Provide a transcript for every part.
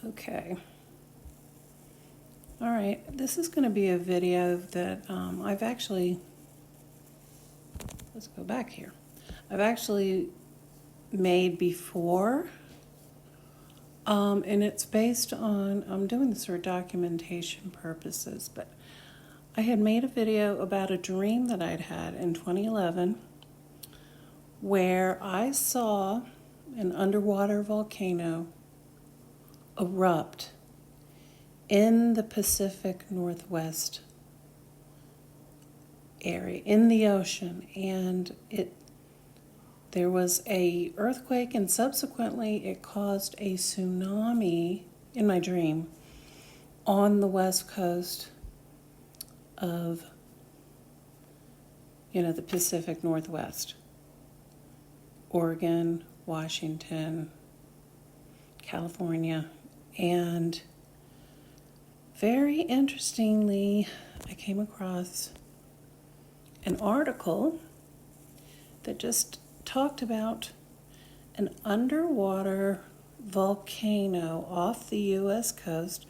Okay. All right, this is going to be a video that I've actually, let's go back here. I've actually made before, and it's based on, I'm doing this for documentation purposes, but I had made a video about a dream that I'd had in 2011 where I saw an underwater volcano erupt in the Pacific Northwest area, in the ocean, and there was a earthquake, and subsequently it caused a tsunami in my dream on the west coast of the Pacific Northwest. Oregon, Washington, California, and very interestingly, I came across an article that just talked about an underwater volcano off the U.S. coast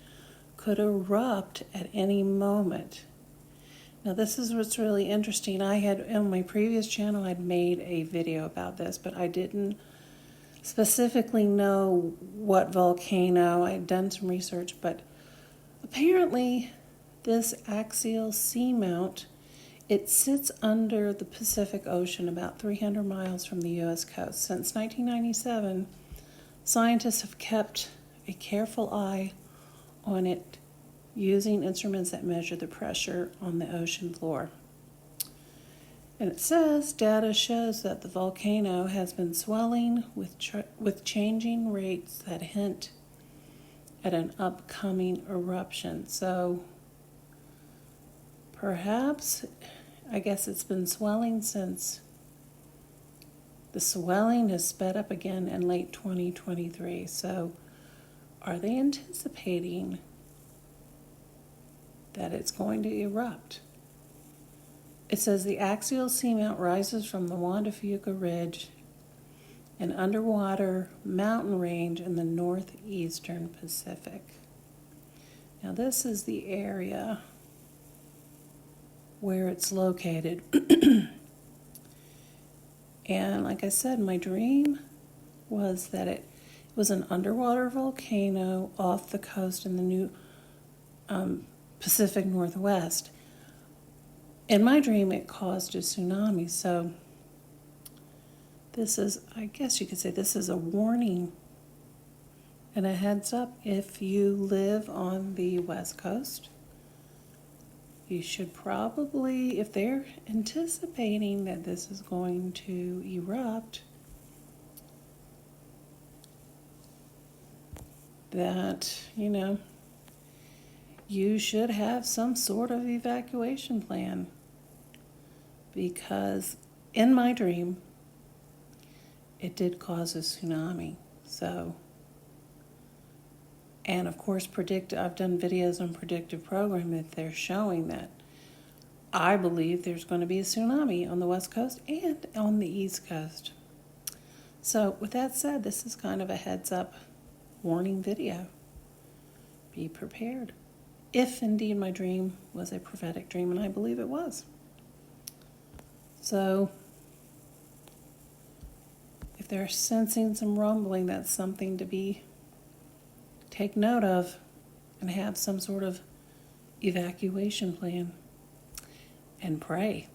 could erupt at any moment. Now, this is what's really interesting. I had, on my previous channel, I'd made a video about this, but I didn't specifically know what volcano. I had done some research, but apparently this axial seamount, it sits under the Pacific Ocean about 300 miles from the U.S. coast. Since 1997, scientists have kept a careful eye on it using instruments that measure the pressure on the ocean floor. And it says data shows that the volcano has been swelling with changing rates that hint at an upcoming eruption. So perhaps, I guess it's been swelling since the swelling has sped up again in late 2023. So are they anticipating that it's going to erupt? It says the axial seamount rises from the Juan de Fuca Ridge, an underwater mountain range in the northeastern Pacific. Now, this is the area where it's located. And like I said, my dream was that it was an underwater volcano off the coast in the new Pacific Northwest. In my dream, it caused a tsunami. So this is, I guess you could say, this is a warning and a heads up. If you live on the West Coast, you should probably, if they're anticipating that this is going to erupt, that, you should have some sort of evacuation plan. Because in my dream, it did cause a tsunami. So, and of course, I've done videos on predictive programming that they're showing that I believe there's going to be a tsunami on the West Coast and on the East Coast. So with that said, this is kind of a heads up warning video. Be prepared. If indeed my dream was a prophetic dream, and I believe it was. So if they're sensing some rumbling, that's something to take note of and have some sort of evacuation plan and pray.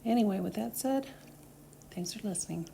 Anyway, with that said, thanks for listening.